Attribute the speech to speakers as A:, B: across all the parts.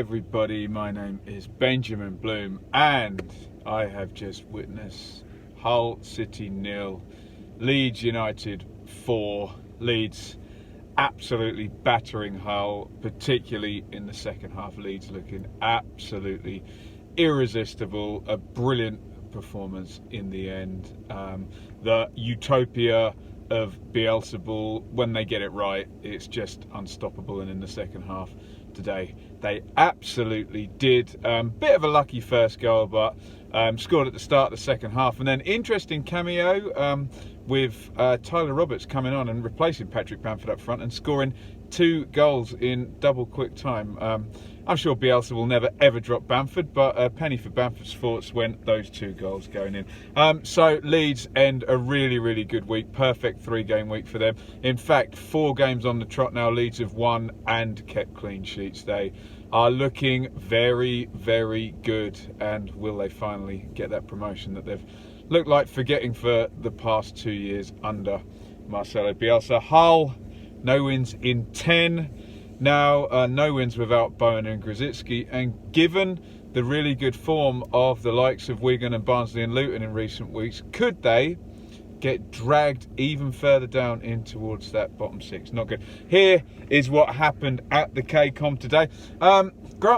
A: everybody, my name is Benjamin Bloom and I have just witnessed Hull City 0, Leeds United 4. Leeds absolutely battering Hull, particularly in the second half. Leeds looking absolutely irresistible, a brilliant performance in the end. The utopia of Bielsa ball, when they get it right, it's just unstoppable, and in the second half today they absolutely did. Bit of a lucky first goal, but scored at the start of the second half, and then interesting cameo with Tyler Roberts coming on and replacing Patrick Bamford up front and scoring 2 goals in double quick time. I'm sure Bielsa will never ever drop Bamford, but a penny for Bamford's thoughts when those 2 goals going in. So Leeds end a really good week, perfect 3-game week for them. In fact, 4 games on the trot now. Leeds have won and kept clean sheets. They are looking very good, and will they finally get that promotion that they've looked like forgetting for the past 2 years under Marcelo Bielsa? Hull, no wins in 10. Now, no wins without Bowen and Grzycki, and given the really good form of the likes of Wigan and Barnsley and Luton in recent weeks, could they get dragged even further down in towards that bottom 6? Not good. Here is what happened at the K-Com today. Grant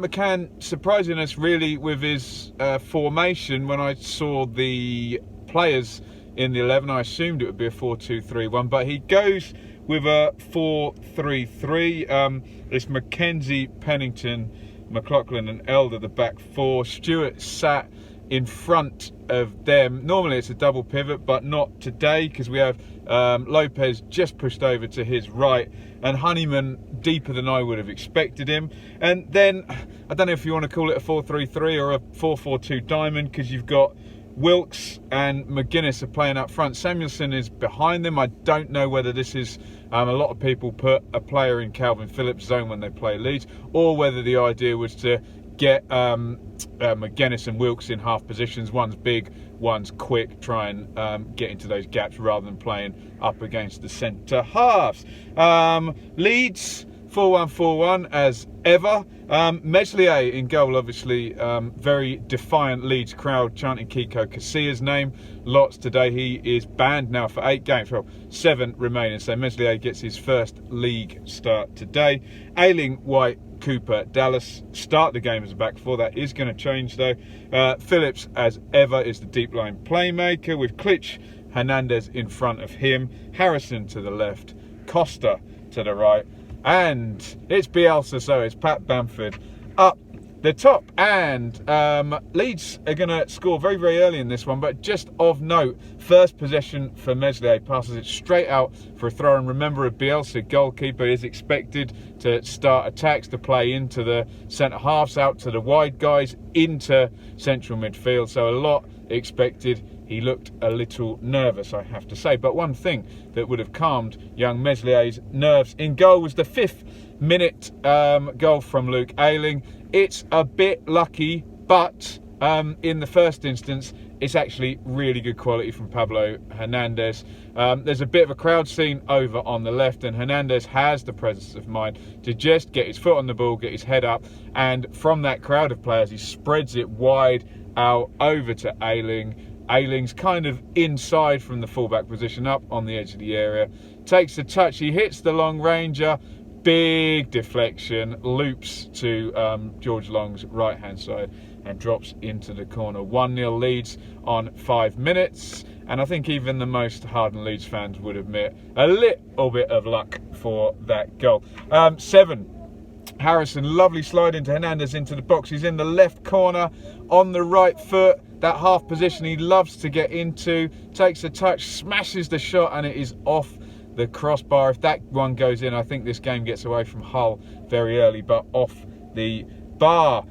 A: McCann surprising us really with his formation. When I saw the players in the 11, I assumed it would be a 4-2-3-1, but he goes with a 4-3-3. It's Mackenzie, Pennington, McLaughlin and Elder, the back 4. Stewart sat in front of them. Normally it's a double pivot, but not today, because we have Lopez just pushed over to his right and Honeyman deeper than I would have expected him. And then, I don't know if you want to call it a 4-3-3 or a 4-4-2 diamond, because you've got Wilkes and McGuinness are playing up front. Samuelson is behind them. I don't know whether this is, a lot of people put a player in Calvin Phillips' zone when they play Leeds, or whether the idea was to get McGuinness and Wilkes in half positions. One's big, one's quick, try and get into those gaps rather than playing up against the centre halves. Leeds 4-1-4-1 as ever. Meslier in goal, obviously. Very defiant Leeds crowd chanting Kiko Casilla's name lots today. He is banned now for 8 games, well, 7 remaining. So Meslier gets his first league start today. Ayling, White, Cooper, Dallas start the game as a back 4. That is going to change though. Phillips, as ever, is the deep line playmaker, with Klitsch, Hernandez in front of him, Harrison to the left, Costa to the right. And it's Bielsa, so it's Pat Bamford up the top. And Leeds are going to score very early in this one, but just of note, first possession for Meslier, passes it straight out for a throw. And remember, a Bielsa goalkeeper is expected to start attacks, to play into the centre halves, out to the wide guys, into central midfield. So a lot expected. He looked a little nervous, I have to say. But one thing that would have calmed young Meslier's nerves in goal was the 5th minute goal from Luke Ayling. It's a bit lucky, but in the first instance, it's actually really good quality from Pablo Hernandez. There's a bit of a crowd scene over on the left, and Hernandez has the presence of mind to just get his foot on the ball, get his head up, and from that crowd of players, he spreads it wide out over to Ayling. Ayling's kind of inside from the fullback position, up on the edge of the area, takes a touch, he hits the long ranger, big deflection, loops to George Long's right hand side and drops into the corner. 1-0 Leeds on 5 minutes, and I think even the most hardened Leeds fans would admit a little bit of luck for that goal. 7, Harrison, lovely slide into Hernandez into the box. He's in the left corner on the right foot, that half position he loves to get into, takes a touch, smashes the shot, and it is off the crossbar. If that one goes in, I think this game gets away from Hull very early, but off the bar.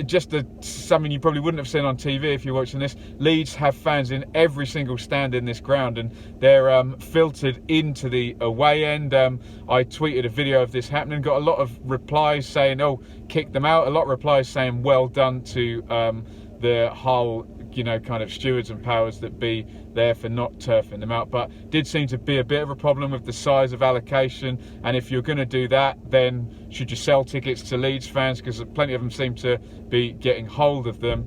A: Just something you probably wouldn't have seen on TV if you're watching this. Leeds have fans in every single stand in this ground, and they're filtered into the away end. I tweeted a video of this happening, got a lot of replies saying, oh, kick them out. A lot of replies saying well done to the Hull kind of stewards and powers that be there for not turfing them out. But did seem to be a bit of a problem with the size of allocation, and if you're going to do that, then should you sell tickets to Leeds fans, because plenty of them seem to be getting hold of them.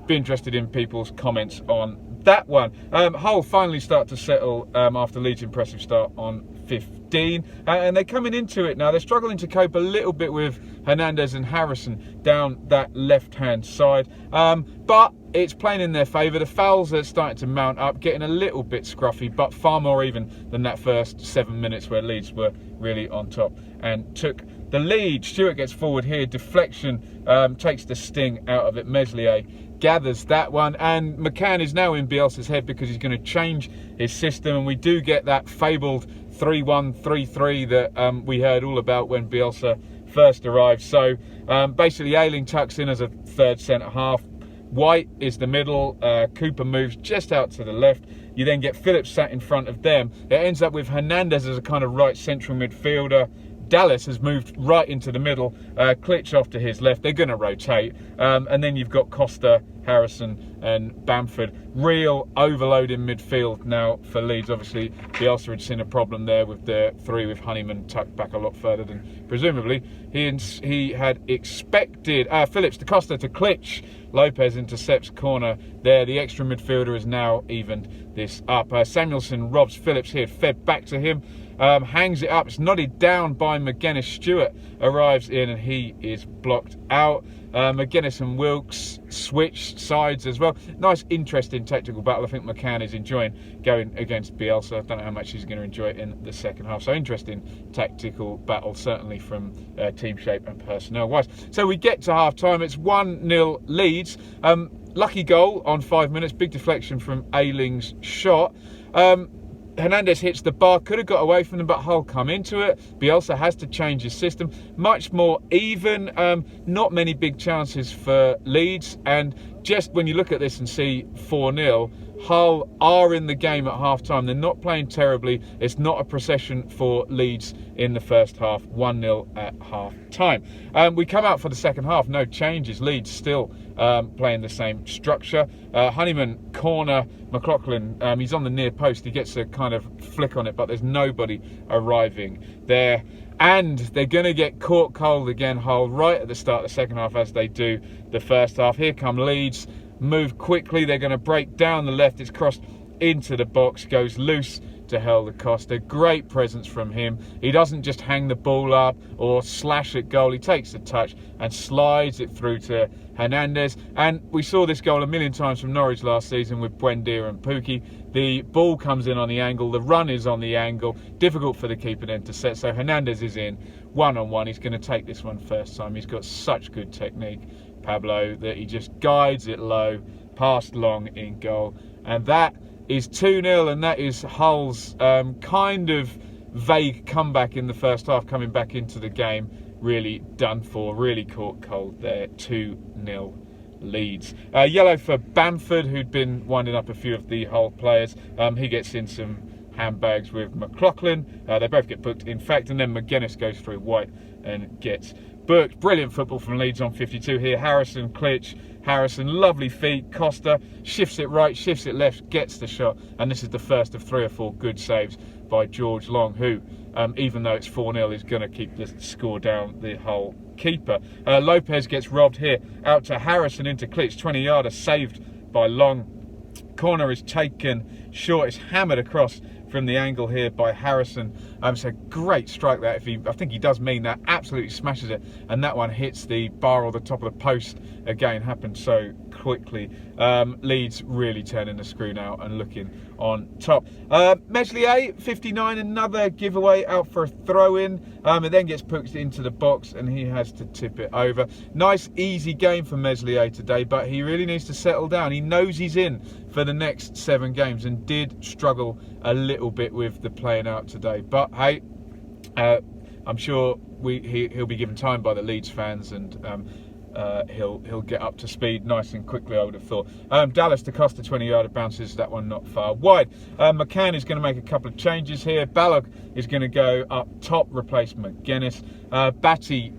A: Be interested in people's comments on that one. Hull finally start to settle after Leeds' impressive start on 15, and they're coming into it now. They're struggling to cope a little bit with Hernandez and Harrison down that left-hand side, but it's playing in their favour. The fouls are starting to mount up, getting a little bit scruffy, but far more even than that first 7 minutes where Leeds were really on top and took the lead. Stewart gets forward here, deflection takes the sting out of it. Meslier gathers that one, and McCann is now in Bielsa's head because he's going to change his system, and we do get that fabled 3-1-3-3 that we heard all about when Bielsa first arrived. So basically Ayling tucks in as a third centre half, White is the middle, Cooper moves just out to the left. You then get Phillips sat in front of them. It ends up with Hernandez as a kind of right central midfielder. Dallas has moved right into the middle, Klitsch off to his left. They're going to rotate, and then you've got Costa, Harrison and Bamford. Real overload in midfield now for Leeds. Obviously Bielsa had seen a problem there with the three, with Honeyman tucked back a lot further than presumably he had expected. Phillips to Costa to Klitsch. Lopez intercepts corner there. The extra midfielder has now evened this up. Samuelson robs Phillips here, fed back to him. Hangs it up, it's nodded down by McGuinness. Stewart arrives in and he is blocked out. McGuinness and Wilkes switch sides as well. Nice, interesting tactical battle. I think McCann is enjoying going against Bielsa. I don't know how much he's going to enjoy it in the second half. So interesting tactical battle, certainly from team shape and personnel wise. So we get to half time. It's 1-0 Leeds. Lucky goal on 5 minutes. Big deflection from Ayling's shot. Hernandez hits the bar, could have got away from them, but Hull come into it. Bielsa has to change his system. Much more even, not many big chances for Leeds. And just when you look at this and see 4-0, Hull are in the game at half-time. They're not playing terribly. It's not a procession for Leeds in the first half. 1-0 at half-time. We come out for the second half. No changes. Leeds still playing the same structure. Honeyman, corner, McLaughlin, he's on the near post. He gets a kind of flick on it, but there's nobody arriving there. And they're going to get caught cold again, Hull, right at the start of the second half, as they do the first half. Here come Leeds. Move quickly. They're going to break down the left. It's crossed into the box, goes loose to Helder Costa. Great presence from him. He doesn't just hang the ball up or slash at goal. He takes the touch and slides it through to Hernandez. And we saw this goal a million times from Norwich last season with Buendia and Pukki. The ball comes in on the angle. The run is on the angle. Difficult for the keeper then to set. So Hernandez is in one-on-one. He's going to take this one first time. He's got such good technique, Pablo, that he just guides it low, past long in goal. And that is 2-0, and that is Hull's kind of vague comeback in the first half, coming back into the game. Really done for, really caught cold there. 2-0 Leeds. Yellow for Bamford, who'd been winding up a few of the Hull players. He gets in some handbags with McLaughlin. They both get booked, in fact, and then McGuinness goes through White and gets booked. Brilliant football from Leeds on 52 here. Harrison, Klitsch, Harrison, lovely feet. Costa shifts it right, shifts it left, gets the shot, and this is the first of 3 or 4 good saves by George Long, who, even though it's 4-0, is going to keep the score down, the Hull keeper. Lopez gets robbed here, out to Harrison into Klitsch, 20-yarder saved by Long. Corner is taken short, it's hammered across from the angle here by Harrison. It's a great strike that, I think he does mean that, absolutely smashes it, and that one hits the bar or the top of the post. Again, happened so quickly. Leeds really turning the screw now and looking on top. Meslier, 59, another giveaway out for a throw-in. It then gets put into the box and he has to tip it over. Nice, easy game for Meslier today, but he really needs to settle down. He knows he's in for the next 7 games and did struggle a little bit with the playing out today. But hey, I'm sure he'll be given time by the Leeds fans, and he'll get up to speed nice and quickly, I would have thought. Dallas to Costa, 20-yarder, bounces that one not far wide. McCann is going to make a couple of changes here. Balog is going to go up top, replace McGuinness. Batty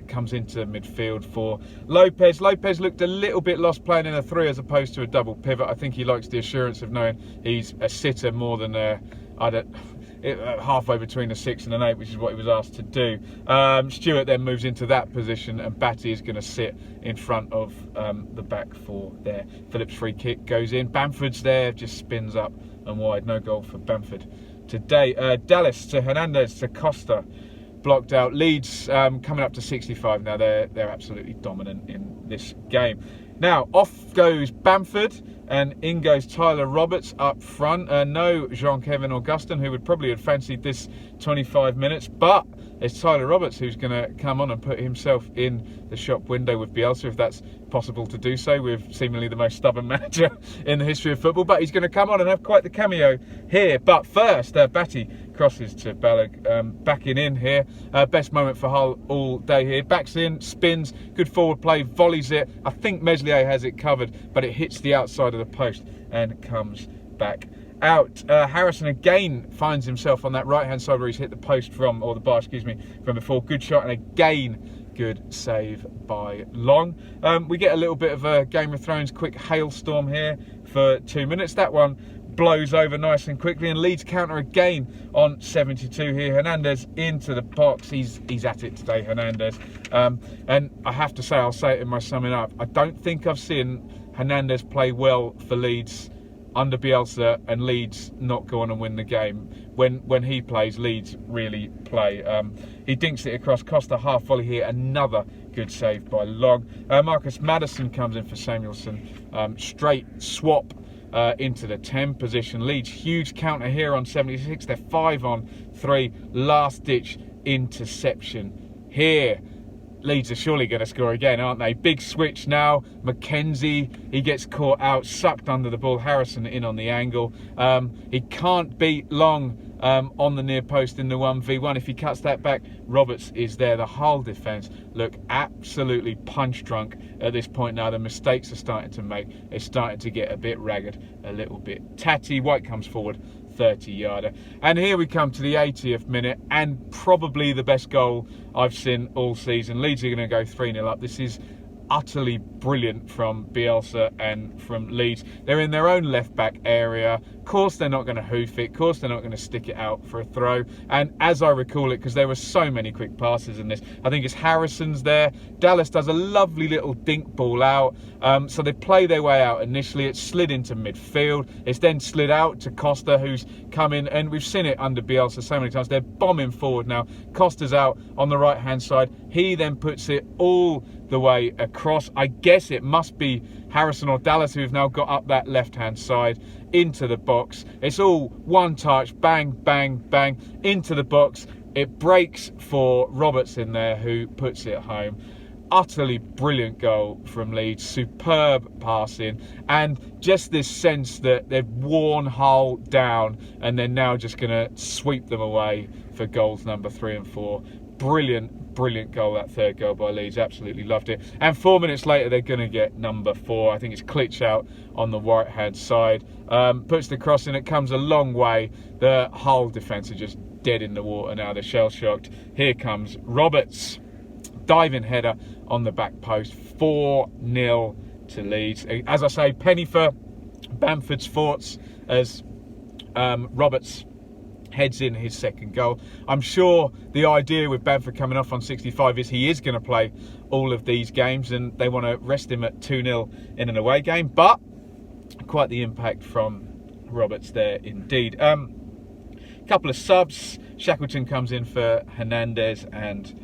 A: comes into midfield for Lopez. Lopez looked a little bit lost playing in a 3 as opposed to a double pivot. I think he likes the assurance of knowing he's a sitter more than halfway between a 6 and an 8, which is what he was asked to do. Stewart then moves into that position, and Batty is going to sit in front of the back 4 there. Phillips' free kick goes in. Bamford's there, just spins up and wide. No goal for Bamford today. Dallas to Hernandez to Costa, blocked out. Leeds coming up to 65 now. They're absolutely dominant in this game. Now off goes Bamford, and in goes Tyler Roberts up front. No Jean-Kevin Augustin, who would probably have fancied this 25 minutes, but it's Tyler Roberts who's going to come on and put himself in the shop window with Bielsa, if that's possible to do so, with seemingly the most stubborn manager in the history of football. But he's going to come on and have quite the cameo here. But first, Batty crosses to Balog, backing in here. Best moment for Hull all day here. Backs in, spins, good forward play, volleys it. I think Meslier has it covered, but it hits the outside of the post and comes back out. Harrison again finds himself on that right hand side where he's hit the post from, or the bar, excuse me, from before. Good shot, and again good save by Long. We get a little bit of a Game of Thrones quick hailstorm here for 2 minutes. That one blows over nice and quickly, and Leeds counter again on 72 here. Hernandez into the box. He's at it today, Hernandez. And I have to say, I'll say it in my summing up, I don't think I've seen Hernandez play well for Leeds under Bielsa and Leeds not go on and win the game. When he plays, Leeds really play. He dinks it across. Costa half volley here. Another good save by Long. Marcus Maddison comes in for Samuelson. Straight swap into the 10 position. Leeds huge counter here on 76. They're 5 on 3. Last ditch interception here. Leeds are surely going to score again, aren't they? Big switch now. McKenzie, he gets caught out, sucked under the ball. Harrison in on the angle. He can't beat Long on the near post in the 1v1. If he cuts that back, Roberts is there. The whole defence look absolutely punch drunk at this point now. The mistakes are starting to make. It's starting to get a bit ragged, a little bit tatty. White comes forward, 30-yarder. And here we come to the 80th minute, and probably the best goal I've seen all season. Leeds are going to go 3-0 up. This is utterly brilliant from Bielsa and from Leeds. They're in their own left-back area. Of course they're not going to hoof it. Of course they're not going to stick it out for a throw. And as I recall it, because there were so many quick passes in this, I think it's Harrison's there. Dallas does a lovely little dink ball out. So they play their way out initially. It's slid into midfield. It's then slid out to Costa, who's come in, and we've seen it under Bielsa so many times. They're bombing forward now. Costa's out on the right-hand side. He then puts it all the way across. I guess it must be Harrison or Dallas who've now got up that left-hand side into the box. It's all one touch, bang, bang, bang, into the box. It breaks for Roberts in there, who puts it home. Utterly brilliant goal from Leeds. Superb passing, and just this sense that they've worn Hull down and they're now just going to sweep them away for goals number 3 and 4. Brilliant goal, that third goal by Leeds. Absolutely loved it. And 4 minutes later, they're going to get number 4. I think it's Klitsch out on the right-hand side. Puts the cross in. It comes a long way. The Hull defence are just dead in the water now. They're shell-shocked. Here comes Roberts. Diving header on the back post. 4-0 to Leeds. As I say, penny for Bamford's thoughts as Roberts heads in his second goal. I'm sure the idea with Bamford coming off on 65 is he is going to play all of these games, and they want to rest him at 2-0 in an away game. But quite the impact from Roberts there indeed. Couple of subs. Shackleton comes in for Hernandez, and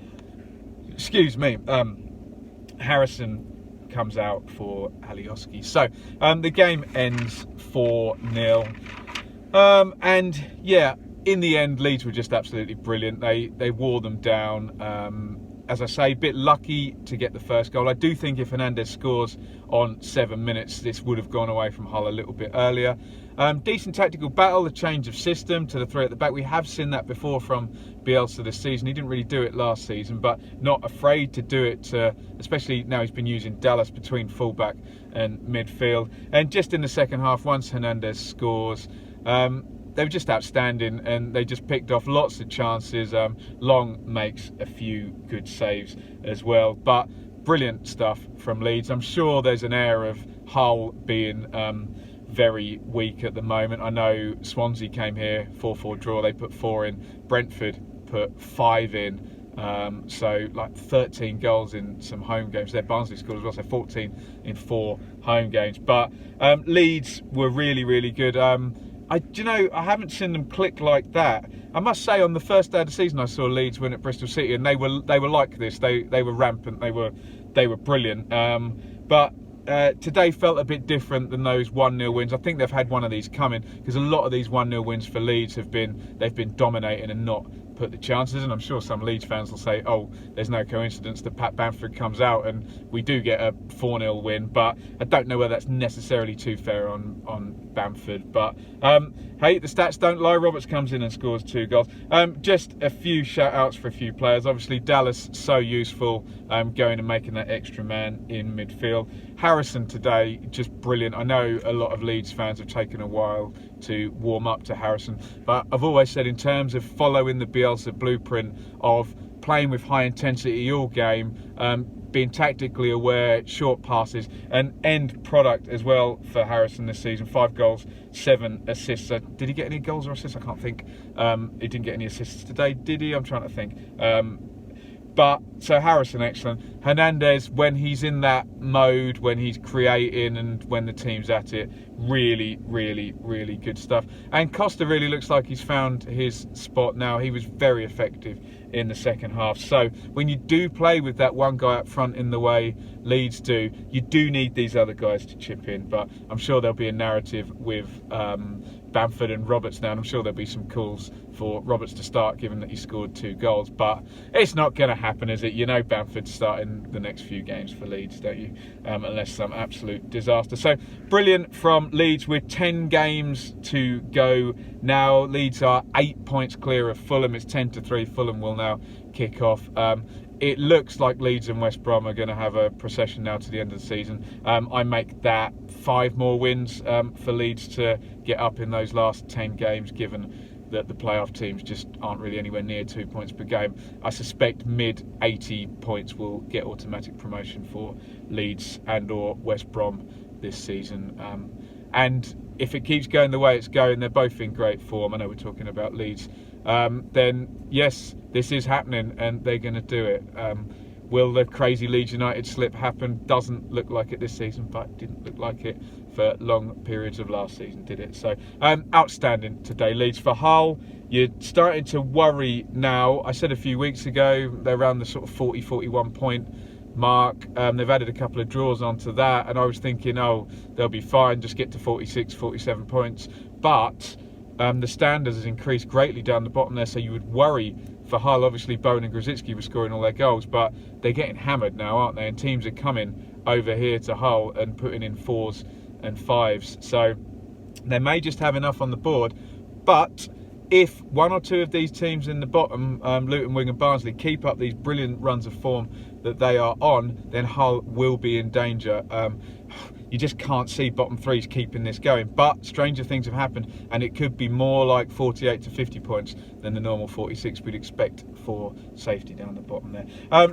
A: Harrison comes out for Alioski. So the game ends 4-0. And yeah, in the end, Leeds were just absolutely brilliant. They wore them down. as I say, a bit lucky to get the first goal. I do think if Hernandez scores on 7 minutes, this would have gone away from Hull a little bit earlier. Decent tactical battle, a change of system to the three at the back. We have seen that before from Bielsa this season. He didn't really do it last season, but not afraid to do it, especially now he's been using Dallas between fullback and midfield. And just in the second half, once Hernandez scores, they were just outstanding, and they just picked off lots of chances. Long makes a few good saves as well, but brilliant stuff from Leeds. I'm sure there's an air of Hull being very weak at the moment. I know Swansea came here 4-4 draw. They put 4 in. Brentford put 5 in. So like 13 goals in some home games. Their Barnsley scored as well, so 14 in 4 home games. But Leeds were really, really good. I haven't seen them click like that. I must say, on the first day of the season, I saw Leeds win at Bristol City, and they were like this. They were rampant. They were brilliant. But today felt a bit different than those 1-0 wins. I think they've had one of these coming, because a lot of these 1-0 wins for Leeds they've been dominating and not put the chances. And I'm sure some Leeds fans will say, oh, there's no coincidence that Pat Bamford comes out and we do get a 4-0 win, but I don't know whether that's necessarily too fair on Bamford. But hey, the stats don't lie. Roberts comes in and scores 2 goals. Just a few shout outs for a few players. Obviously Dallas, so useful, going and making that extra man in midfield. Harrison today, just brilliant. I know a lot of Leeds fans have taken a while to warm up to Harrison, but I've always said, in terms of following the Bielsa blueprint of playing with high intensity all game, being tactically aware, short passes, and end product as well for Harrison this season. 5 goals, 7 assists. Did he get any goals or assists? I can't think. He didn't get any assists today, did he? I'm trying to think. But so Harrison, excellent. Hernandez, when he's in that mode, when he's creating and when the team's at it, really, really, really good stuff. And Costa really looks like he's found his spot now. He was very effective in the second half. So when you do play with that one guy up front in the way Leeds do, you do need these other guys to chip in. But I'm sure there'll be a narrative with Bamford and Roberts now, and I'm sure there'll be some calls for Roberts to start, given that he scored 2 goals. But it's not going to happen, is it? You know Bamford's starting the next few games for Leeds, don't you? Unless some absolute disaster. So brilliant from Leeds, with 10 games to go now. Leeds are 8 points clear of Fulham. It's 10-3. Fulham will now kick off. It looks like Leeds and West Brom are going to have a procession now to the end of the season. I make that 5 more wins for Leeds to get up in those last 10 games, given that the playoff teams just aren't really anywhere near 2 points per game. I suspect mid 80 points will get automatic promotion for Leeds and or West Brom this season. And if it keeps going the way it's going, they're both in great form. I know we're talking about Leeds. Then yes, this is happening and they're going to do it. Will the crazy Leeds United slip happen? Doesn't look like it this season, but didn't look like it for long periods of last season, did it? So outstanding today, Leeds. For Hull, you're starting to worry now. I said a few weeks ago they're around the sort of 40-41 point mark. They've added a couple of draws onto that, and I was thinking, oh, they'll be fine, just get to 46-47 points. But the standards has increased greatly down the bottom there, so you would worry for Hull. Obviously Bowen and Grzycki were scoring all their goals, but they're getting hammered now, aren't they? And teams are coming over here to Hull and putting in 4s and 5s, so they may just have enough on the board. But if one or two of these teams in the bottom, Luton, Wigan, Barnsley, keep up these brilliant runs of form that they are on, then Hull will be in danger. You just can't see bottom threes keeping this going. But stranger things have happened, and it could be more like 48 to 50 points than the normal 46 we'd expect for safety down the bottom there.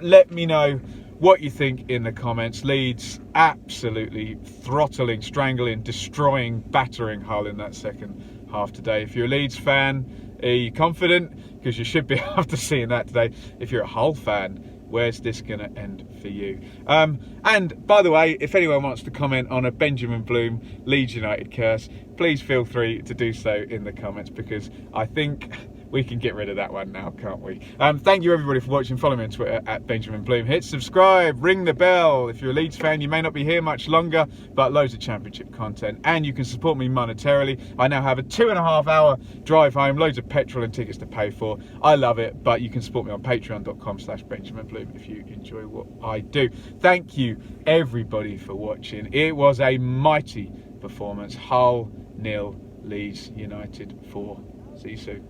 A: Let me know what you think in the comments. Leeds absolutely throttling, strangling, destroying, battering Hull in that second half today. If you're a Leeds fan, are you confident? Because you should be after seeing that today. If you're a Hull fan, where's this going to end for you? And by the way, if anyone wants to comment on a Benjamin Bloom Leeds United curse, please feel free to do so in the comments, because I think we can get rid of that one now, can't we? Thank you everybody for watching. Follow me on Twitter at Benjamin Bloom. Hit subscribe, ring the bell. If you're a Leeds fan, you may not be here much longer, but loads of championship content, and you can support me monetarily. I now have a 2.5 hour drive home, loads of petrol and tickets to pay for. I love it, but you can support me on patreon.com/Benjamin Bloom if you enjoy what I do. Thank you everybody for watching. It was a mighty performance. Hull 0, Leeds United 4. See you soon.